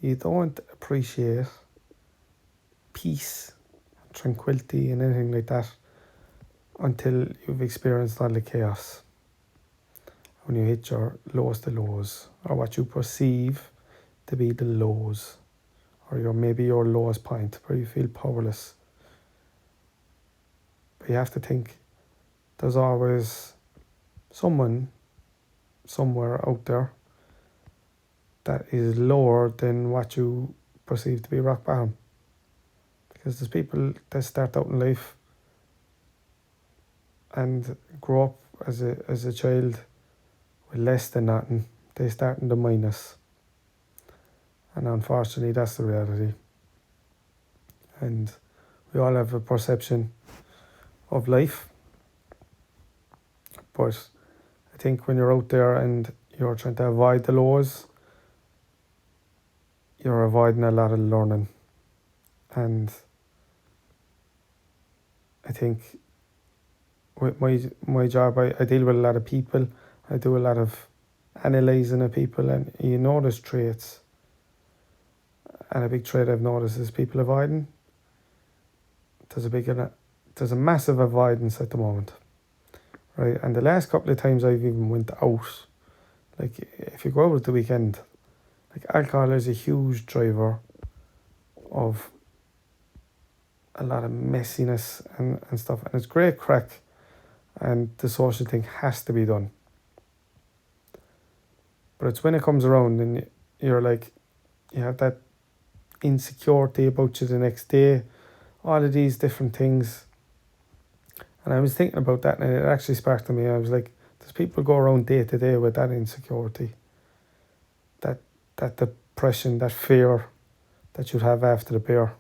you don't appreciate peace, tranquility, and anything like that until you've experienced all the chaos. When you hit your lowest of lows, or what you perceive to be the lows, or maybe your lowest point where you feel powerless. But you have to think there's always someone somewhere out there that is lower than what you perceive to be rock bottom. Because there's people that start out in life and grow up as a child with less than nothing. They start in the minus. And unfortunately, that's the reality. And we all have a perception of life. But I think when you're out there and you're trying to avoid the lows, you're avoiding a lot of learning. And I think with my job, I deal with a lot of people. I do a lot of analysing of people, and you notice traits. And a big trait I've noticed is people avoiding. There's a massive avoidance at the moment, right? And the last couple of times I've even went out, like if you go out at the weekend, like alcohol is a huge driver of a lot of messiness and stuff. And it's great crack, and the social thing has to be done. But it's when it comes around and you're like, you have that insecurity about you the next day, all of these different things. And I was thinking about that, and it actually sparked in me. I was like, does people go around day to day with that insecurity, that depression, that fear that you'd have after the beer?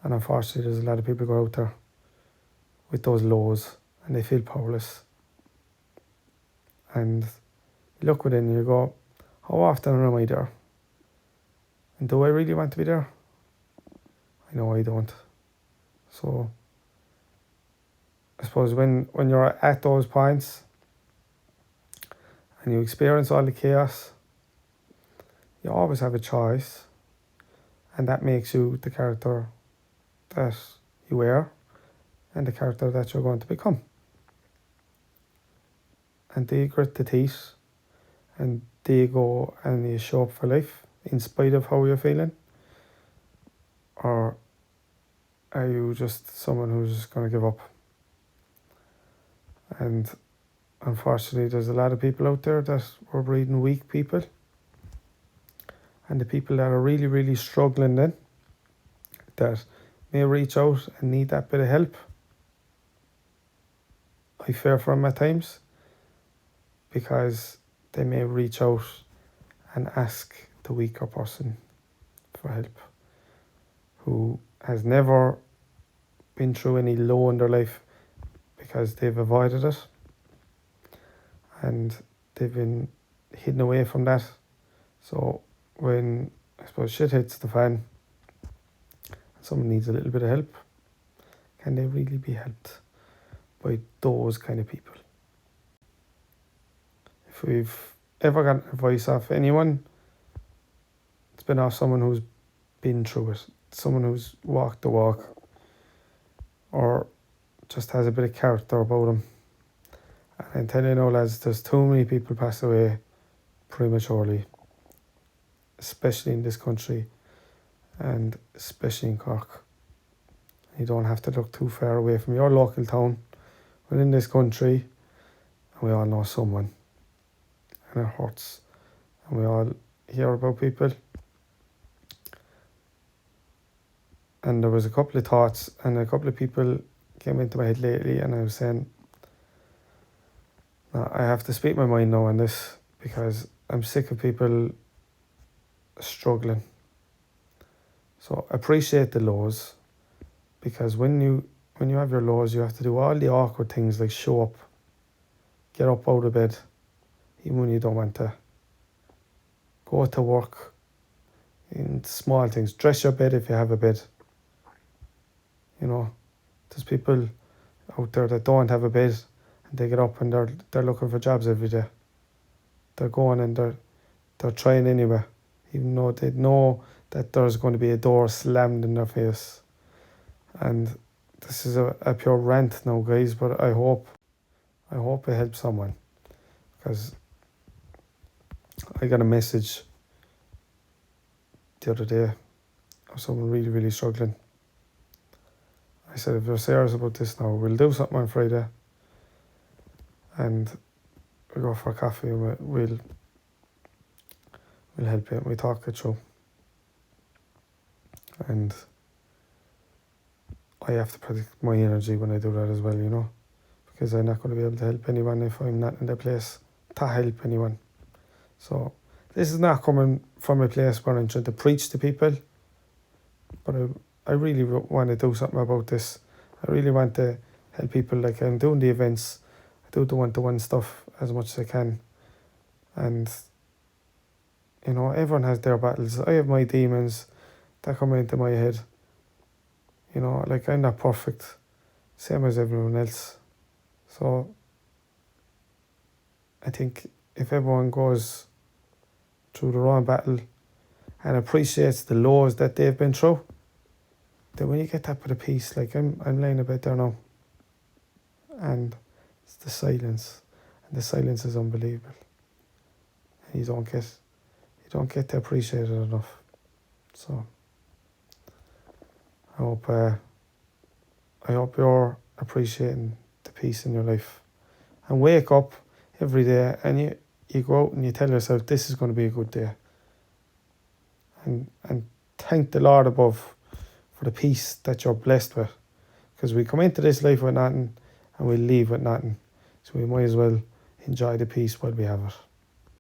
And unfortunately, there's a lot of people go out there with those lows and they feel powerless. And you look within and you go, how often am I there? And do I really want to be there? I know I don't. So I suppose when you're at those points and you experience all the chaos, you always have a choice, and that makes you the character that you were and the character that you're going to become. And do you grit the teeth, and do you go and you show up for life in spite of how you're feeling? Or are you just someone who's just going to give up? And unfortunately, there's a lot of people out there that we're breeding weak people. And the people that are really, really struggling then, that may reach out and need that bit of help, I fear for them at times, because they may reach out and ask the weaker person for help, who has never been through any low in their life because they've avoided it and they've been hidden away from that. So when, I suppose, shit hits the fan, someone needs a little bit of help, can they really be helped by those kind of people? If we've ever got advice off anyone, it's been off someone who's been through it, someone who's walked the walk, or just has a bit of character about them. And I tell you now, lads, there's too many people pass away prematurely, especially in this country and especially in Cork. You don't have to look too far away from your local town. We're in this country and we all know someone, and it hurts, and we all hear about people. And there was a couple of thoughts and a couple of people came into my head lately, and I was saying, no, I have to speak my mind now on this, because I'm sick of people struggling. So appreciate the lows, because when you have your lows, you have to do all the awkward things like show up, get up out of bed, even when you don't want to, go to work, in small things, dress your bed if you have a bed. You know, there's people out there that don't have a bed, and they get up and they're looking for jobs every day. They're going and they're trying anyway, even though they know that there's going to be a door slammed in their face. And this is a pure rant now, guys, but I hope it helps someone, because I got a message the other day of someone really, really struggling. I said, if you're serious about this now, we'll do something on Friday, and we'll go for a coffee, and we'll help you, and we talk it through. And I have to protect my energy when I do that as well, you know, because I'm not going to be able to help anyone if I'm not in the place to help anyone. So this is not coming from a place where I'm trying to preach to people, but I really want to do something about this. I really want to help people. Like, I'm doing the events, I do the one-to-one stuff as much as I can, and you know, everyone has their battles. I have my demons that come into my head. You know, like, I'm not perfect, same as everyone else. So I think if everyone goes through their own battle and appreciates the lows that they've been through, then when you get that bit of peace, like I'm laying a bit there now, and it's the silence, and the silence is unbelievable. And you don't get to appreciate it enough. So I hope you're appreciating the peace in your life, and wake up every day and you go out and you tell yourself, this is going to be a good day, and thank the Lord above for the peace that you're blessed with, because we come into this life with nothing and we leave with nothing, so we might as well enjoy the peace while we have it.